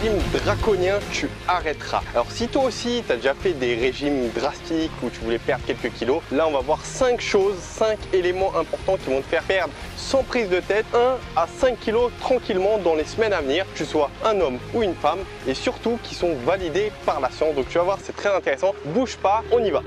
régime draconien, tu arrêteras. Alors si toi aussi tu as déjà fait des régimes drastiques où tu voulais perdre quelques kilos, là on va voir 5 choses, 5 éléments importants qui vont te faire perdre sans prise de tête 1 à 5 kilos tranquillement dans les semaines à venir, que tu sois un homme ou une femme, et surtout qui sont validés par la science. Donc tu vas voir, c'est très intéressant. Bouge pas, on y va.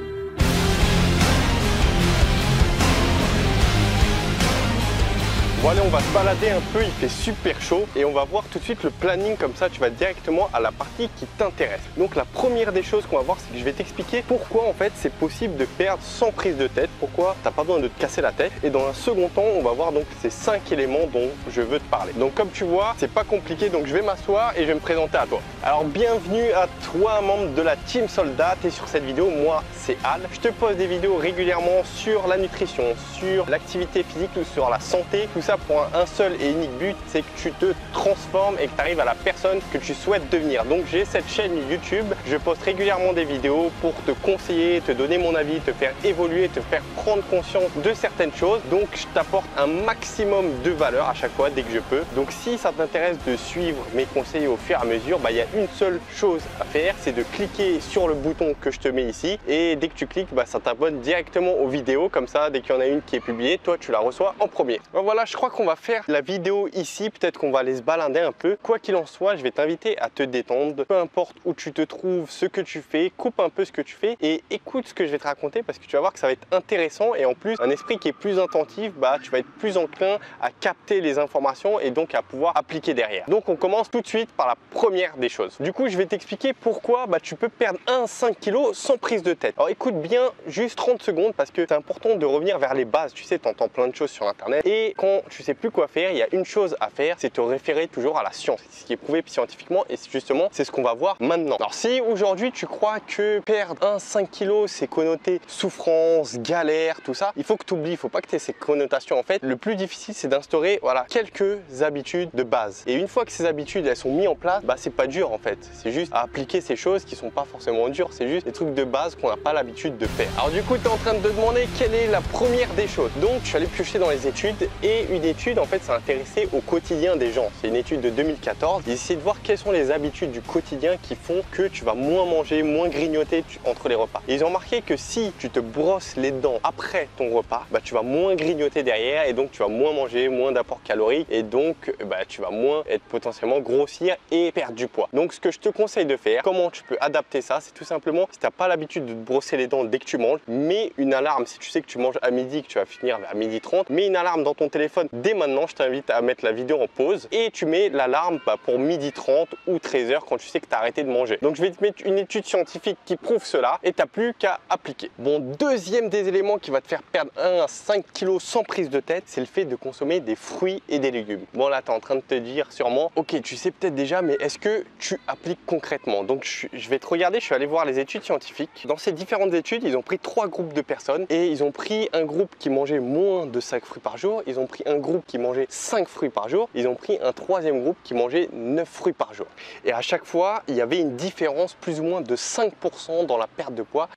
Bon allez, on va se balader un peu, il fait super chaud et on va voir tout de suite le planning, comme ça tu vas directement à la partie qui t'intéresse. Donc la première des choses qu'on va voir, c'est que je vais t'expliquer pourquoi en fait c'est possible de perdre sans prise de tête, pourquoi t'as pas besoin de te casser la tête. Et dans un second temps, on va voir donc ces 5 éléments dont je veux te parler. Donc comme tu vois, c'est pas compliqué, donc je vais m'asseoir et je vais me présenter à toi. Alors bienvenue à toi, membre de la Team Soldat. Et sur cette vidéo, moi c'est Al. Je te pose des vidéos régulièrement sur la nutrition, sur l'activité physique ou sur la santé, tout ça pour un seul et unique but, c'est que tu te transformes et que tu arrives à la personne que tu souhaites devenir. Donc j'ai cette chaîne YouTube, je poste régulièrement des vidéos pour te conseiller, te donner mon avis, te faire évoluer, te faire prendre conscience de certaines choses. Donc je t'apporte un maximum de valeur à chaque fois dès que je peux. Donc si ça t'intéresse de suivre mes conseils au fur et à mesure, il y a une seule chose à faire, c'est de cliquer sur le bouton que je te mets ici, et dès que tu cliques, ça t'abonne directement aux vidéos. Comme ça, dès qu'il y en a une qui est publiée, toi tu la reçois en premier. Donc voilà, je crois qu'on va faire la vidéo ici, peut-être qu'on va aller se balader un peu. Quoi qu'il en soit, je vais t'inviter à te détendre, peu importe où tu te trouves, ce que tu fais, coupe un peu ce que tu fais et écoute ce que je vais te raconter, parce que tu vas voir que ça va être intéressant. Et en plus, un esprit qui est plus attentif, tu vas être plus enclin à capter les informations et donc à pouvoir appliquer derrière. Donc on commence tout de suite par la première des choses. Du coup, je vais t'expliquer pourquoi tu peux perdre 1-5 kg sans prise de tête. Alors écoute bien, juste 30 secondes, parce que c'est important de revenir vers les bases. Tu sais, tu entends plein de choses sur internet et quand tu sais plus quoi faire, il y a une chose à faire, c'est te référer toujours à la science, ce qui est prouvé scientifiquement, et justement c'est ce qu'on va voir maintenant. Alors si aujourd'hui tu crois que perdre 1-5 kg c'est connoté souffrance, galère, tout ça, il faut que tu oublies, il faut pas que tu aies ces connotations. En fait, le plus difficile c'est d'instaurer quelques habitudes de base, et une fois que ces habitudes elles sont mises en place, c'est pas dur en fait, c'est juste à appliquer ces choses qui sont pas forcément dures, c'est juste des trucs de base qu'on n'a pas l'habitude de faire. Alors du coup tu es en train de te demander quelle est la première des choses. Donc je suis allé piocher dans les études, et une étude en fait s'est intéressée au quotidien des gens. C'est une étude de 2014. Ils essaient de voir quelles sont les habitudes du quotidien qui font que tu vas moins manger, moins grignoter entre les repas. Et ils ont remarqué que si tu te brosses les dents après ton repas, tu vas moins grignoter derrière, et donc tu vas moins manger, moins d'apport calorique, et donc tu vas moins être potentiellement grossir et perdre du poids. Donc ce que je te conseille de faire, comment tu peux adapter ça, c'est tout simplement, si tu n'as pas l'habitude de te brosser les dents dès que tu manges, mets une alarme. Si tu sais que tu manges à midi, que tu vas finir vers 12h30, mets une alarme dans ton téléphone dès maintenant. Je t'invite à mettre la vidéo en pause et tu mets l'alarme pour 12h30 ou 13h quand tu sais que tu as arrêté de manger. Donc je vais te mettre une étude scientifique qui prouve cela, et tu n'as plus qu'à appliquer. Bon, deuxième des éléments qui va te faire perdre 1 à 5 kg sans prise de tête, c'est le fait de consommer des fruits et des légumes. Bon là tu es en train de te dire sûrement, ok tu sais peut-être déjà, mais est-ce que tu appliques concrètement? Donc je vais te regarder, je suis allé voir les études scientifiques. Dans ces différentes études, ils ont pris 3 groupes de personnes, et ils ont pris un groupe qui mangeait moins de 5 fruits par jour, ils ont pris un groupe qui mangeait 5 fruits par jour, ils ont pris un troisième groupe qui mangeait 9 fruits par jour. Et à chaque fois, il y avait une différence plus ou moins de 5% dans la perte de poids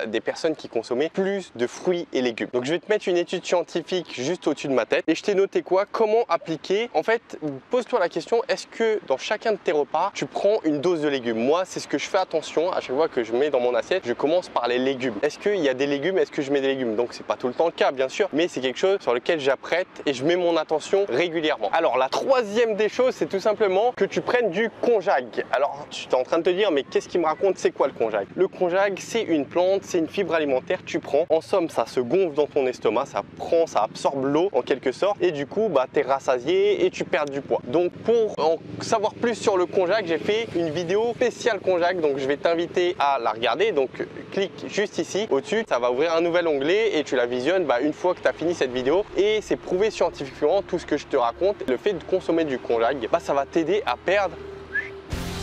des personnes qui consommaient plus de fruits et légumes. Donc je vais te mettre une étude scientifique juste au-dessus de ma tête, et je t'ai noté quoi? Comment appliquer? En fait, pose-toi la question, est-ce que dans chacun de tes repas, tu prends une dose de légumes? Moi, c'est ce que je fais attention à chaque fois que je mets dans mon assiette, je commence par les légumes. Est-ce qu'il y a des légumes? Est-ce que je mets des légumes? Donc c'est pas tout le temps le cas bien sûr, mais c'est quelque chose sur lequel j'apprête et je mets mon attention régulièrement. Alors la troisième des choses, c'est tout simplement que tu prennes du konjac. Alors tu es en train de te dire, mais qu'est-ce qu'il me raconte? C'est quoi le konjac? Le konjac, c'est une plante, c'est une fibre alimentaire, tu prends, en somme ça se gonfle dans ton estomac, ça absorbe l'eau en quelque sorte, et du coup tu es rassasié et tu perds du poids. Donc pour en savoir plus sur le konjac, j'ai fait une vidéo spéciale konjac, donc je vais t'inviter à la regarder. Donc clique juste ici au-dessus, ça va ouvrir un nouvel onglet et tu la visionnes une fois que tu as fini cette vidéo. Et c'est prouvé scientifiquement, tout ce que je te raconte, le fait de consommer du konjac, ça va t'aider à perdre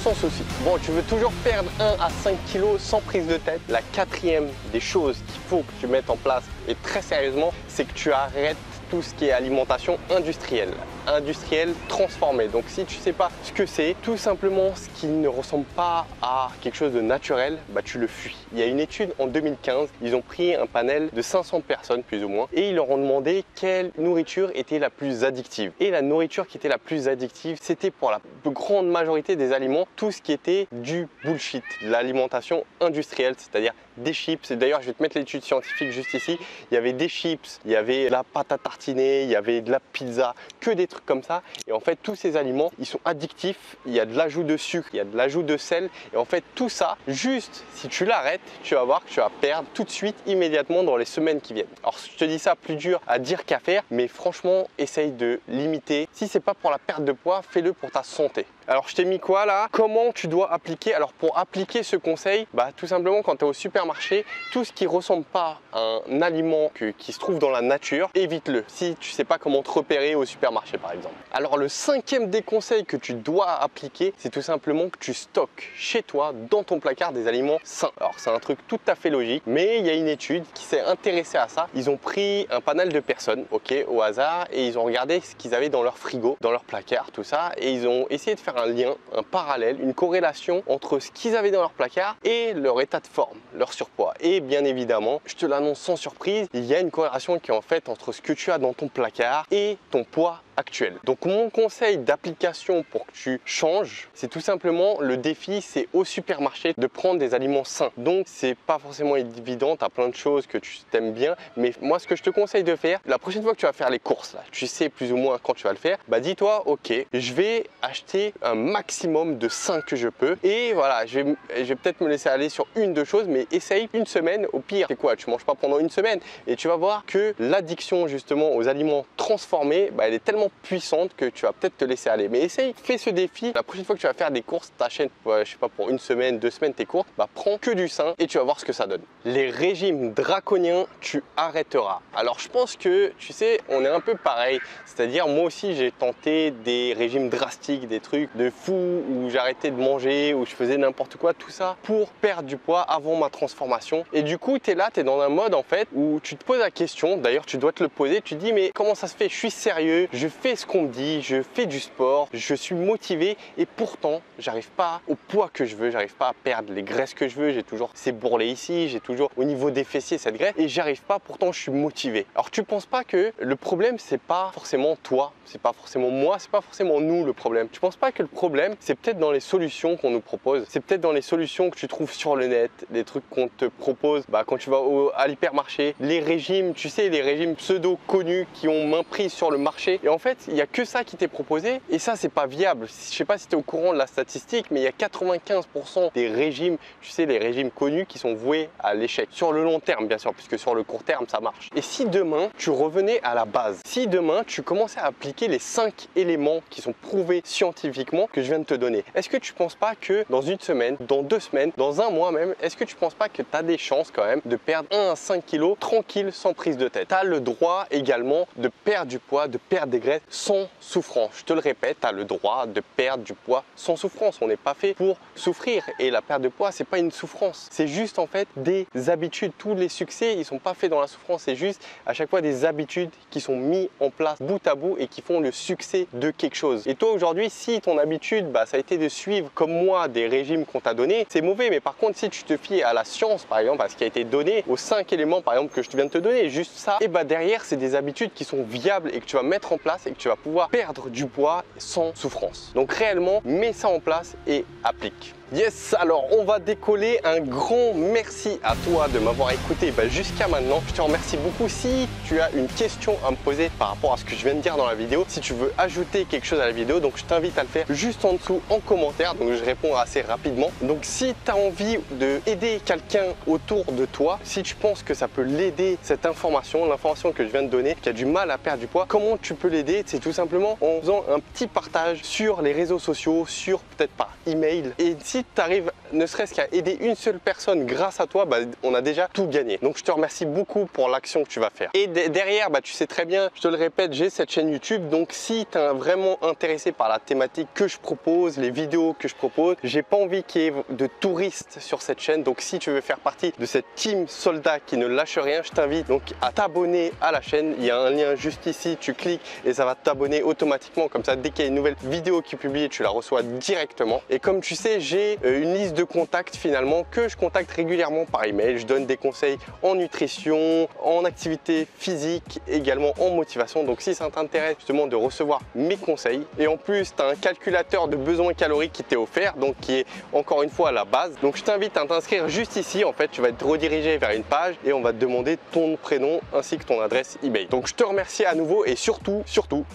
sans souci. Bon, tu veux toujours perdre 1 à 5 kg sans prise de tête. La quatrième des choses qu'il faut que tu mettes en place, et très sérieusement, c'est que tu arrêtes tout ce qui est alimentation industrielle transformée. Donc si tu sais pas ce que c'est, tout simplement ce qui ne ressemble pas à quelque chose de naturel, bah tu le fuis. Il y a une étude en 2015, ils ont pris un panel de 500 personnes plus ou moins et ils leur ont demandé quelle nourriture était la plus addictive. Et la nourriture qui était la plus addictive, c'était pour la grande majorité des aliments tout ce qui était du bullshit, l'alimentation industrielle, c'est-à-dire des chips. Et d'ailleurs, je vais te mettre l'étude scientifique juste ici. Il y avait des chips, il y avait de la pâte à tartiner, il y avait de la pizza, que des trucs comme ça. Et en fait, tous ces aliments, ils sont addictifs. Il y a de l'ajout de sucre, il y a de l'ajout de sel. Et en fait, tout ça, juste si tu l'arrêtes, tu vas voir que tu vas perdre tout de suite, immédiatement dans les semaines qui viennent. Alors, je te dis ça plus dur à dire qu'à faire, mais franchement, essaye de limiter. Si c'est pas pour la perte de poids, fais-le pour ta santé. Alors je t'ai mis quoi là? Comment tu dois appliquer? Alors pour appliquer ce conseil, bah tout simplement quand tu es au supermarché, tout ce qui ressemble pas à un aliment qui se trouve dans la nature, évite-le. Si tu sais pas comment te repérer au supermarché par exemple. Alors le cinquième des conseils que tu dois appliquer, c'est tout simplement que tu stockes chez toi, dans ton placard, des aliments sains. Alors c'est un truc tout à fait logique, mais il y a une étude qui s'est intéressée à ça. Ils ont pris un panel de personnes, ok, au hasard, et ils ont regardé ce qu'ils avaient dans leur frigo, dans leur placard, tout ça, et ils ont essayé de faire un lien, un parallèle, une corrélation entre ce qu'ils avaient dans leur placard et leur état de forme, leur surpoids. Et bien évidemment, je te l'annonce sans surprise, il y a une corrélation qui est en fait entre ce que tu as dans ton placard et ton poids actuel. Donc mon conseil d'application pour que tu changes, c'est tout simplement le défi, c'est au supermarché de prendre des aliments sains. Donc c'est pas forcément évident, tu as plein de choses que tu t'aimes bien, mais moi ce que je te conseille de faire, la prochaine fois que tu vas faire les courses, là, tu sais plus ou moins quand tu vas le faire, bah dis-toi ok, je vais acheter un maximum de sains que je peux et voilà, je vais peut-être me laisser aller sur une, deux choses, mais essaye une semaine, au pire, c'est quoi, tu manges pas pendant une semaine et tu vas voir que l'addiction justement aux aliments transformés, bah, elle est tellement puissante que tu vas peut-être te laisser aller. Mais essaye, fais ce défi. La prochaine fois que tu vas faire des courses, t'achètes, je sais pas, pour une semaine, 2 semaines tes courses, bah prends que du sain et tu vas voir ce que ça donne. Les régimes draconiens, tu arrêteras. Alors je pense que, tu sais, on est un peu pareil. C'est-à-dire, moi aussi, j'ai tenté des régimes drastiques, des trucs de fou où j'arrêtais de manger, où je faisais n'importe quoi, tout ça pour perdre du poids avant ma transformation. Et du coup, tu es là, tu es dans un mode en fait où tu te poses la question, d'ailleurs tu dois te le poser, tu te dis mais comment ça se fait? Je suis sérieux, je fais ce qu'on me dit, je fais du sport, je suis motivé et pourtant j'arrive pas au poids que je veux, j'arrive pas à perdre les graisses que je veux, j'ai toujours ces bourrelets ici, j'ai toujours au niveau des fessiers cette graisse et j'arrive pas, pourtant je suis motivé. Alors tu penses pas que le problème c'est pas forcément toi, c'est pas forcément moi, c'est pas forcément nous le problème. Tu penses pas que le problème c'est peut-être dans les solutions qu'on nous propose, c'est peut-être dans les solutions que tu trouves sur le net, les trucs qu'on te propose quand tu vas à l'hypermarché, les régimes, tu sais, les régimes pseudo connus qui ont main prise sur le marché et en fait il n'y a que ça qui t'est proposé et ça c'est pas viable. Je sais pas si tu es au courant de la statistique, mais il y a 95% des régimes, tu sais, les régimes connus qui sont voués à l'échec. Sur le long terme bien sûr, puisque sur le court terme ça marche. Et si demain tu revenais à la base, si demain tu commençais à appliquer les 5 éléments qui sont prouvés scientifiquement que je viens de te donner, est-ce que tu penses pas que dans une semaine, dans 2 semaines, dans un mois même, est-ce que tu penses pas que tu as des chances quand même de perdre 1 à 5 kilos tranquille sans prise de tête? Tu as le droit également de perdre du poids, de perdre des graisses sans souffrance. Je te le répète, tu as le droit de perdre du poids sans souffrance. On n'est pas fait pour souffrir et la perte de poids, c'est pas une souffrance. C'est juste en fait des habitudes. Tous les succès, ils sont pas faits dans la souffrance. C'est juste à chaque fois des habitudes qui sont mises en place bout à bout et qui font le succès de quelque chose. Et toi aujourd'hui, si ton habitude, ça a été de suivre comme moi des régimes qu'on t'a donné, c'est mauvais. Mais par contre, si tu te fies à la science, par exemple, à ce qui a été donné, aux 5 éléments par exemple que je viens de te donner, juste ça, et derrière, c'est des habitudes qui sont viables et que tu vas mettre en place et que tu vas pouvoir perdre du poids sans souffrance. Donc réellement, mets ça en place et applique. Yes, alors on va décoller. Un grand merci à toi de m'avoir écouté jusqu'à maintenant. Je te remercie beaucoup. Si tu as une question à me poser par rapport à ce que je viens de dire dans la vidéo, si tu veux ajouter quelque chose à la vidéo, donc je t'invite à le faire juste en dessous en commentaire. Donc je réponds assez rapidement. Donc si tu as envie d'aider quelqu'un autour de toi, si tu penses que ça peut l'aider, cette information, l'information que je viens de donner, qui a du mal à perdre du poids, comment tu peux l'aider? C'est tout simplement en faisant un petit partage sur les réseaux sociaux, sur peut-être par email. Et si tu arrives ne serait-ce qu'à aider une seule personne grâce à toi, bah, on a déjà tout gagné. Donc je te remercie beaucoup pour l'action que tu vas faire. Et derrière, bah, tu sais très bien, je te le répète, j'ai cette chaîne YouTube. Donc si tu es vraiment intéressé par la thématique que je propose, les vidéos que je propose, j'ai pas envie qu'il y ait de touristes sur cette chaîne. Donc si tu veux faire partie de cette team soldat qui ne lâche rien, je t'invite donc à t'abonner à la chaîne. Il y a un lien juste ici, tu cliques et ça va t'abonner automatiquement. Comme ça, dès qu'il y a une nouvelle vidéo qui est publiée, tu la reçois directement. Et comme tu sais, j'ai une liste de contacts finalement que je contacte régulièrement par email. Je donne des conseils en nutrition, en activité physique, également en motivation. Donc si ça t'intéresse justement de recevoir mes conseils, et en plus tu as un calculateur de besoins caloriques qui t'est offert, donc qui est encore une fois à la base. Donc je t'invite à t'inscrire juste ici. En fait, tu vas être redirigé vers une page et on va te demander ton prénom ainsi que ton adresse email. Donc je te remercie à nouveau et surtout,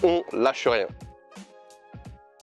on lâche rien.